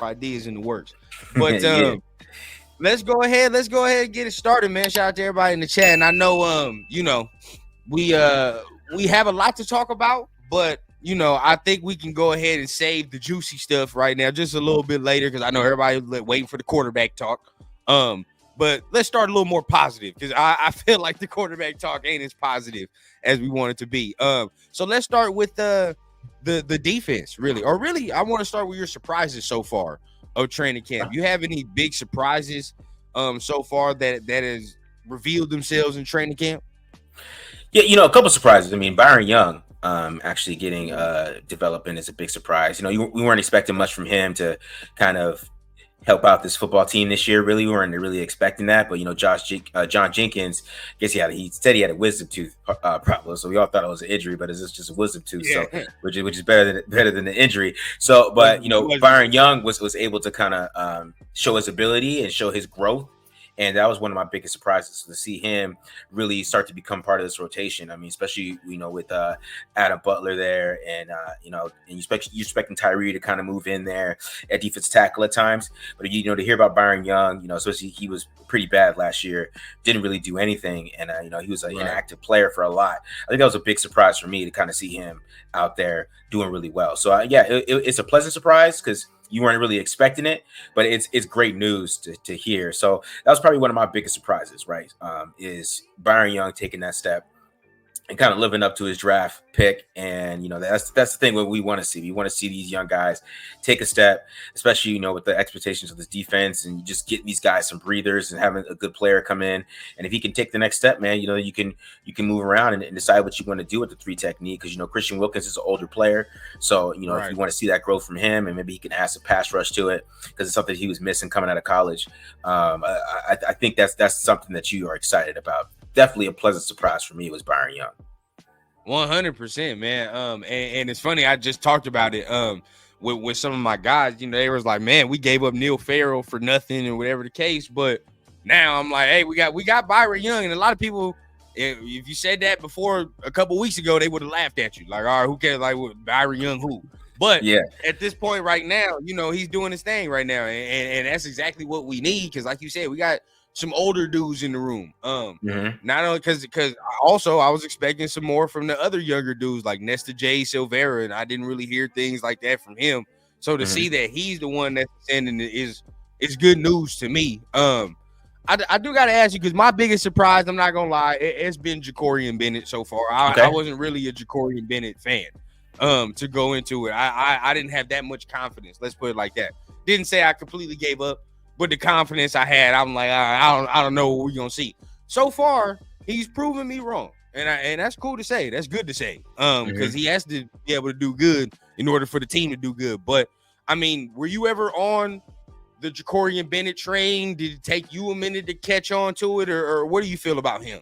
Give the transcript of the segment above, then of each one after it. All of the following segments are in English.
ideas in the works. But Yeah. let's go ahead and get it started, man. Shout out to everybody in the chat. And I know we have a lot to talk about, but I think we can go ahead and save the juicy stuff right now, just a little bit later, because I know everybody's waiting for the quarterback talk. But let's start a little more positive, because I feel like the quarterback talk ain't as positive as we want it to be. So let's start with the defense, really. Or really, I want to start with your surprises so far of training camp. You have any big surprises so far that has revealed themselves in training camp? Yeah, a couple surprises. I mean, Byron Young actually getting developing is a big surprise. We weren't expecting much from him to kind of help out this football team this year. Really, we weren't really expecting that. But John Jenkins, I guess he said he had a wisdom tooth problem, so we all thought it was an injury, but it's just a wisdom tooth. Yeah. So which is better than the injury. So, but Byron Young was able to kind of show his ability and show his growth. And that was one of my biggest surprises, to see him really start to become part of this rotation. I mean, especially, with Adam Butler there, and you're expecting Tyree to kind of move in there at defense tackle at times. But, to hear about Byron Young, especially he was pretty bad last year, didn't really do anything. And, he was an inactive player for a lot. I think that was a big surprise for me to kind of see him out there doing really well. So, it's a pleasant surprise, because you weren't really expecting it, but it's great news to hear. So that was probably one of my biggest surprises, right? Is Byron Young taking that step and kind of living up to his draft pick. And, that's the thing what we want to see. We want to see these young guys take a step, especially, with the expectations of this defense, and just getting these guys some breathers and having a good player come in. And if he can take the next step, man, you can move around and decide what you want to do with the 3 technique. Because, Christian Wilkins is an older player. So, if you want to see that growth from him, and maybe he can add some pass rush to it, because it's something he was missing coming out of college. I think that's something that you are excited about. Definitely a pleasant surprise for me was Byron Young. 100%, man. And it's funny, I just talked about it with some of my guys. They was like, man, we gave up Neil Farrell for nothing, and whatever the case. But now I'm like, hey, we got Byron Young, and a lot of people, if you said that before a couple weeks ago, they would have laughed at you, like, all right, who cares, like, Byron Young who? But at this point right now, he's doing his thing right now, and that's exactly what we need, because like you said, we got some older dudes in the room. Not only because also I was expecting some more from the other younger dudes like Nesta J. Silvera, and I didn't really hear things like that from him. So to see that he's the one that's sending it is good news to me. I do got to ask you, because my biggest surprise, I'm not gonna lie, it's been Ja'Cory Bennett so far. I wasn't really a Ja'Cory Bennett fan. To go into it, I didn't have that much confidence. Let's put it like that. Didn't say I completely gave up, but the confidence I had, I'm like, I don't know what we're gonna see. So far, he's proven me wrong, and that's cool to say. That's good to say, because he has to be able to do good in order for the team to do good. But I mean, were you ever on the Ja'Cory Bennett train? Did it take you a minute to catch on to it, or what do you feel about him?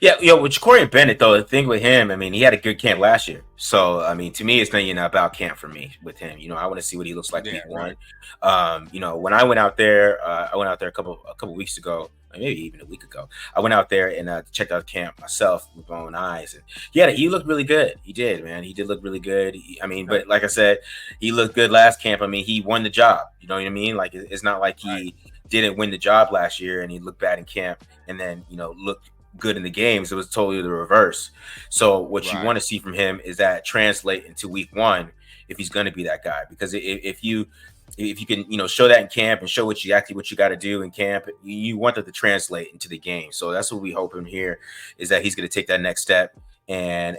Yeah, with Ja'Cory Bennett, though, the thing with him, I mean, he had a good camp last year. So, I mean, to me, it's not about camp for me with him. I want to see what he looks like week one. When I went out there, a couple weeks ago, maybe even a week ago. I went out there and checked out camp myself with my own eyes. And he looked really good. He did, man. He did look really good. But like I said, he looked good last camp. I mean, he won the job. You know what I mean? Like, it's not like he didn't win the job last year and he looked bad in camp and then, looked good in the games. It was totally the reverse. So what you want to see from him is that translate into week one if he's going to be that guy. Because if you can, show that in camp and show what you got to do in camp, you want that to translate into the game. So that's what we hope in here, is that he's going to take that next step and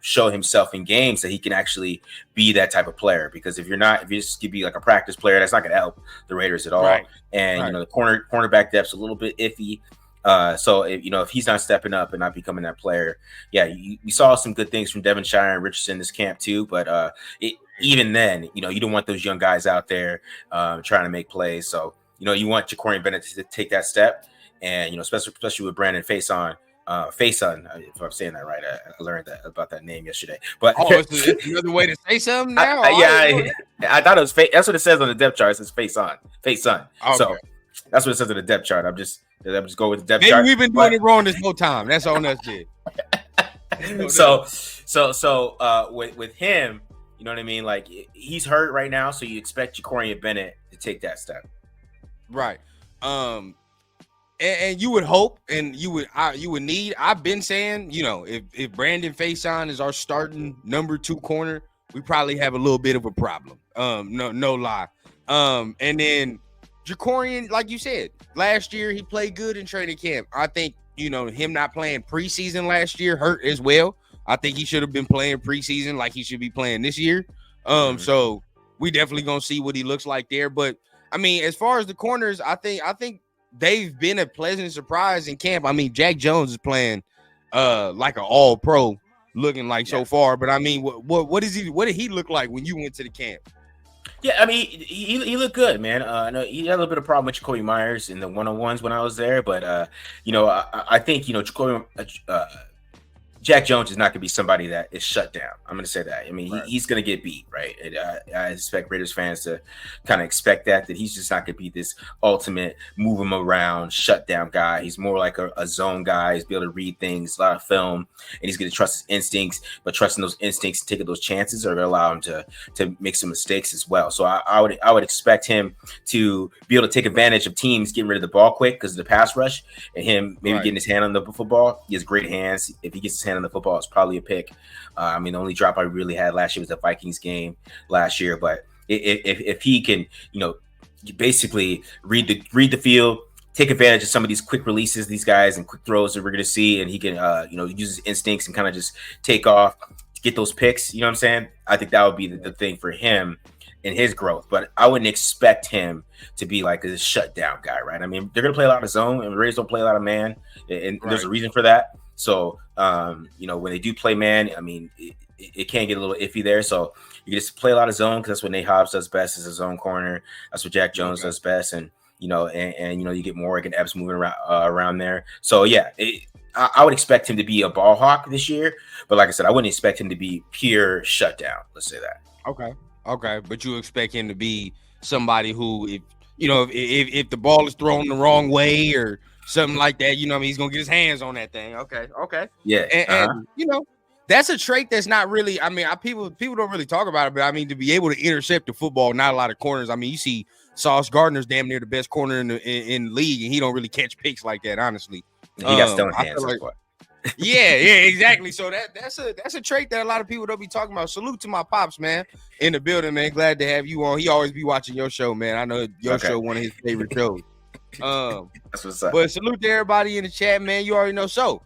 show himself in games that he can actually be that type of player. Because if you just be like a practice player, that's not going to help the Raiders at all. And the cornerback depth's a little bit iffy. So if he's not stepping up and not becoming that player, we saw some good things from Devonshire and Richardson this camp too. But even then, you don't want those young guys out there trying to make plays. So you want Ja'Cory Bennett to take that step, and especially with Brandon Faison, if I'm saying that right. I learned that about that name yesterday. But it's another way to say something now. I thought it was that's what it says on the depth chart. It says Faison. Okay. So that's what it says on the depth chart. I'm just going with the depth chart. We've been doing it wrong this whole time. That's on us, dude. So with him, You know what I mean? Like he's hurt right now, so you expect Jacorian Bennett to take that step. Right. And you would hope, and you would need. I've been saying, if Brandon Faison is our starting number 2 corner, we probably have a little bit of a problem. No lie. And then Jacorian, like you said, last year he played good in training camp. I think him not playing preseason last year hurt as well. I think he should have been playing preseason like he should be playing this year. So we definitely gonna see what he looks like there. But I mean, as far as the corners, I think they've been a pleasant surprise in camp. I mean, Jack Jones is playing like an all-pro looking like so far. But I mean, what is he? What did he look like when you went to the camp? Yeah, I mean, he looked good, man. I know he had a little bit of problem with Jacoby Myers in the one-on-ones when I was there, but I think Jacoby. Jack Jones is not going to be somebody that is shut down. I'm going to say that. I mean, he's going to get beat, right? And, I expect Raiders fans to kind of expect that he's just not going to be this ultimate move him around, shut down guy. He's more like a zone guy. He's be able to read things, a lot of film, and he's going to trust his instincts. But trusting those instincts and taking those chances are going to allow him to make some mistakes as well. So I would expect him to be able to take advantage of teams getting rid of the ball quick because of the pass rush, and him maybe getting his hand on the football. He has great hands. If he gets his hand on the football, it's probably a pick. I mean, the only drop I really had last year was the Vikings game last year. But if he can, basically read the field, take advantage of some of these quick releases, these guys, and quick throws that we're going to see, and he can, use his instincts and kind of just take off, get those picks. You know what I'm saying? I think that would be the thing for him in his growth. But I wouldn't expect him to be like a shutdown guy, right? I mean, they're going to play a lot of zone, and the Raiders don't play a lot of man, and there's a reason for that. So, when they do play man, I mean, it can get a little iffy there. So you just play a lot of zone because that's what Nate Hobbs does best as a zone corner. That's what Jack Jones does best. And, you get Morgan Epps moving around there. So, yeah, I would expect him to be a ball hawk this year. But like I said, I wouldn't expect him to be pure shutdown. Let's say that. Okay. But you expect him to be somebody who, if the ball is thrown the wrong way or something like that, he's gonna get his hands on that thing. Okay. Yeah. And that's a trait that's not really, I mean, people don't really talk about it, but I mean, to be able to intercept the football, not a lot of corners. I mean, you see Sauce Gardner's damn near the best corner in the league, and he don't really catch picks like that, honestly. He got stone hands. Yeah, exactly. So that's a trait that a lot of people don't be talking about. Salute to my pops, man, in the building, man. Glad to have you on. He always be watching your show, man. I know your show one of his favorite shows. That's what's up. But salute to everybody in the chat, man. You already know. So